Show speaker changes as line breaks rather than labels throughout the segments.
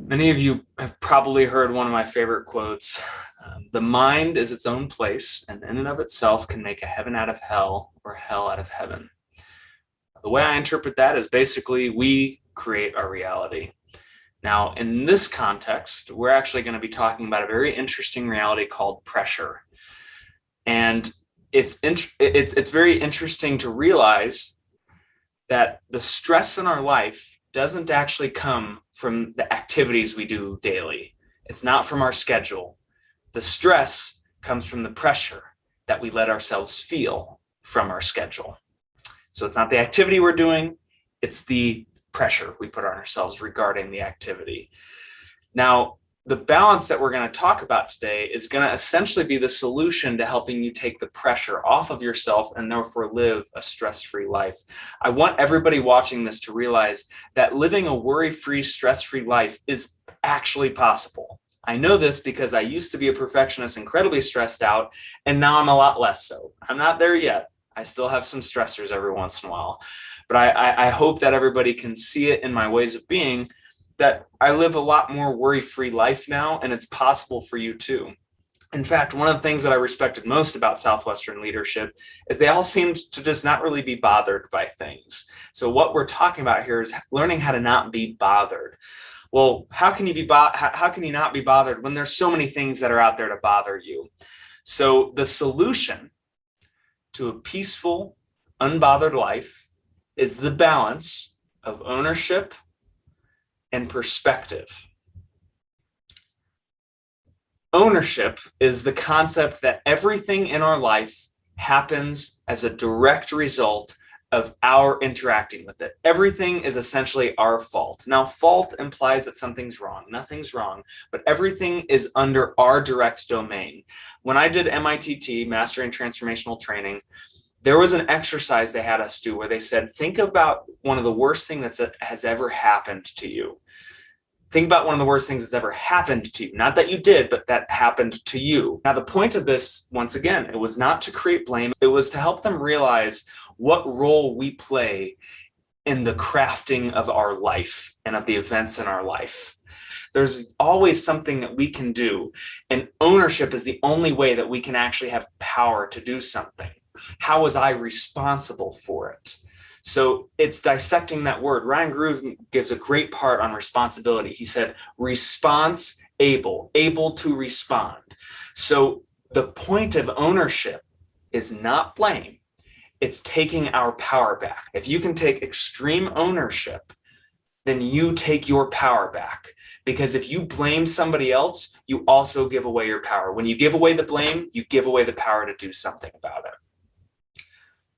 Many of you have probably heard one of my favorite quotes. The mind is its own place, and in and of itself can make a heaven out of hell or hell out of heaven. The way I interpret that is basically we create our reality. Now, in this context, we're actually going to be talking about a very interesting reality called pressure. And it's very interesting to realize that the stress in our life doesn't actually come from the activities we do daily. It's not from our schedule. The stress comes from the pressure that we let ourselves feel from our schedule. So it's not the activity we're doing, it's the pressure we put on ourselves regarding the activity. Now, the balance that we're going to talk about today is going to essentially be the solution to helping you take the pressure off of yourself and therefore live a stress-free life. I want everybody watching this to realize that living a worry-free, stress-free life is actually possible. I know this because I used to be a perfectionist, incredibly stressed out, and now I'm a lot less so. I'm not there yet. I still have some stressors every once in a while, but I hope that everybody can see it in my ways of being, that I live a lot more worry-free life now, and it's possible for you too. In fact, one of the things that I respected most about Southwestern leadership is they all seemed to just not really be bothered by things. So what we're talking about here is learning how to not be bothered. Well, how can you not be bothered when there's so many things that are out there to bother you? So the solution to a peaceful, unbothered life is the balance of ownership and perspective. Ownership is the concept that everything in our life happens as a direct result of our interacting with it. Everything is essentially our fault. Now, fault implies that something's wrong. Nothing's wrong, but everything is under our direct domain. When I did MITT, Mastering Transformational Training, there was an exercise they had us do where they said, think about one of the worst things that has ever happened to you. Think about one of the worst things that's ever happened to you. Not that you did, but that happened to you. Now, the point of this, once again, it was not to create blame. It was to help them realize what role we play in the crafting of our life and of the events in our life. There's always something that we can do, and ownership is the only way that we can actually have power to do something. How was I responsible for it? So it's dissecting that word. Ryan Groove gives a great part on responsibility. He said, response able to respond. So the point of ownership is not blame. It's taking our power back. If you can take extreme ownership, then you take your power back. Because if you blame somebody else, you also give away your power. When you give away the blame, you give away the power to do something about it.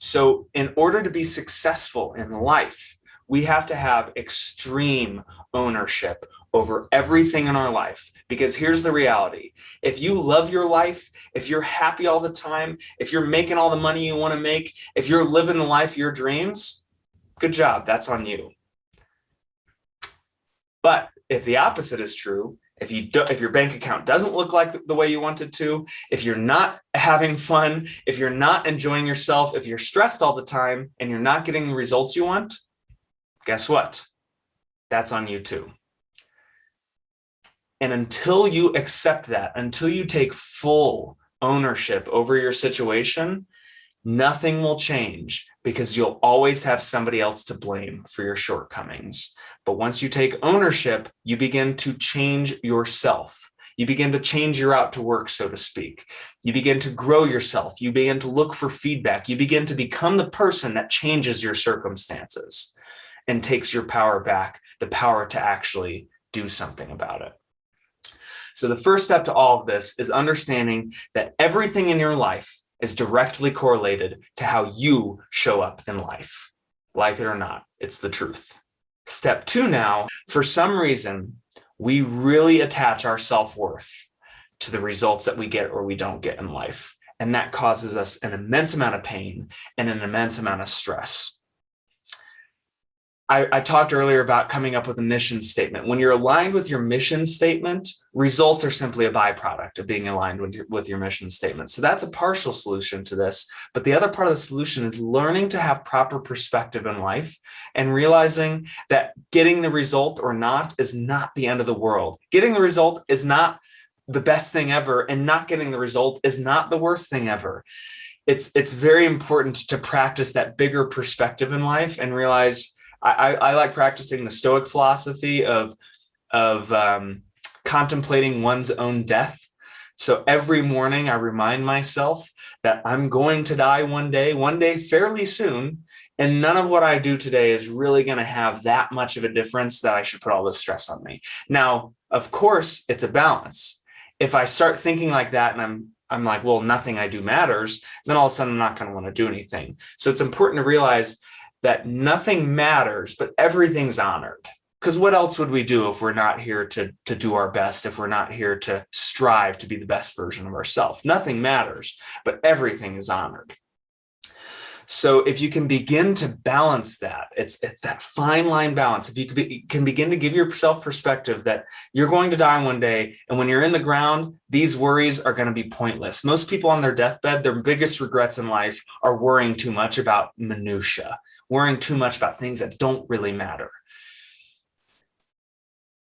So in order to be successful in life, we have to have extreme ownership over everything in our life. Because here's the reality. If you love your life, if you're happy all the time, if you're making all the money you want to make, if you're living the life of your dreams, good job, that's on you. But if the opposite is true, if your bank account doesn't look like the way you want it to, if you're not having fun, if you're not enjoying yourself, if you're stressed all the time and you're not getting the results you want, guess what? That's on you too. And until you accept that, until you take full ownership over your situation, nothing will change because you'll always have somebody else to blame for your shortcomings. But once you take ownership, you begin to change yourself. You begin to change your route to work, so to speak. You begin to grow yourself. You begin to look for feedback. You begin to become the person that changes your circumstances and takes your power back, the power to actually do something about it. So the first step to all of this is understanding that everything in your life is directly correlated to how you show up in life. Like it or not, it's the truth. Step 2 now, for some reason, we really attach our self-worth to the results that we get or we don't get in life. And that causes us an immense amount of pain and an immense amount of stress. I talked earlier about coming up with a mission statement. When you're aligned with your mission statement, results are simply a byproduct of being aligned with your mission statement. So that's a partial solution to this. But the other part of the solution is learning to have proper perspective in life and realizing that getting the result or not is not the end of the world. Getting the result is not the best thing ever, and not getting the result is not the worst thing ever. It's very important to practice that bigger perspective in life and realize I like practicing the Stoic philosophy of contemplating one's own death. So every morning I remind myself that I'm going to die one day fairly soon, and none of what I do today is really going to have that much of a difference that I should put all this stress on me. Now, of course, it's a balance. If I start thinking like that and I'm like, well, nothing I do matters, then all of a sudden I'm not going to want to do anything. So it's important to realize that nothing matters, but everything's honored. Because what else would we do if we're not here to do our best, if we're not here to strive to be the best version of ourselves? Nothing matters, but everything is honored. So if you can begin to balance that, it's that fine line balance. If you can begin to give yourself perspective that you're going to die one day, and when you're in the ground, these worries are going to be pointless. Most people on their deathbed, their biggest regrets in life are worrying too much about minutia, worrying too much about things that don't really matter.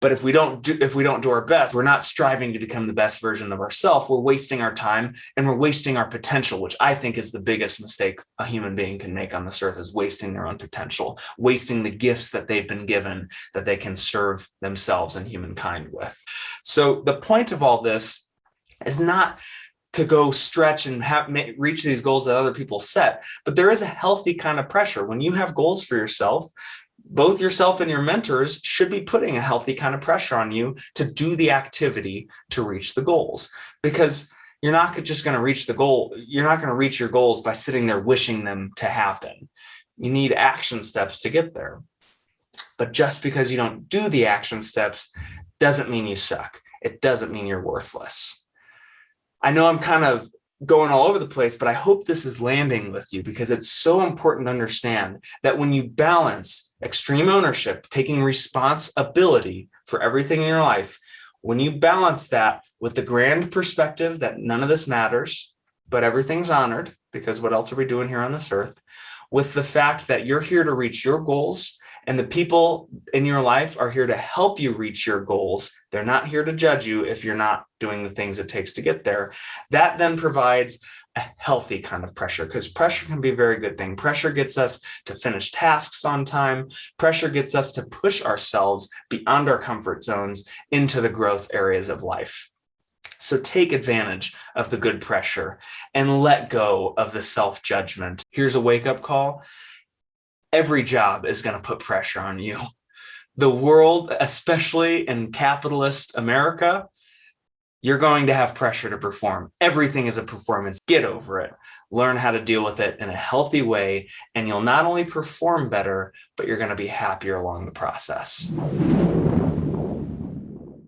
But if we don't do our best, we're not striving to become the best version of ourselves. We're wasting our time and we're wasting our potential, which I think is the biggest mistake a human being can make on this earth, is wasting their own potential, wasting the gifts that they've been given that they can serve themselves and humankind with. So the point of all this is not to go stretch and reach these goals that other people set, but there is a healthy kind of pressure. When you have goals for yourself, both yourself and your mentors should be putting a healthy kind of pressure on you to do the activity to reach the goals, because you're not just going to reach the goal. You're not going to reach your goals by sitting there wishing them to happen. You need action steps to get there. But just because you don't do the action steps doesn't mean you suck. It doesn't mean you're worthless. I know I'm kind of going all over the place, but I hope this is landing with you, because it's so important to understand that when you balance extreme ownership, taking responsibility for everything in your life, when you balance that with the grand perspective that none of this matters, but everything's honored, because what else are we doing here on this earth, with the fact that you're here to reach your goals and the people in your life are here to help you reach your goals. They're not here to judge you if you're not doing the things it takes to get there. That then provides a healthy kind of pressure, because pressure can be a very good thing. Pressure gets us to finish tasks on time. Pressure gets us to push ourselves beyond our comfort zones into the growth areas of life. So take advantage of the good pressure and let go of the self-judgment. Here's a wake-up call. Every job is going to put pressure on you. The world, especially in capitalist America, you're going to have pressure to perform. Everything is a performance. Get over it. Learn how to deal with it in a healthy way, and you'll not only perform better, but you're going to be happier along the process.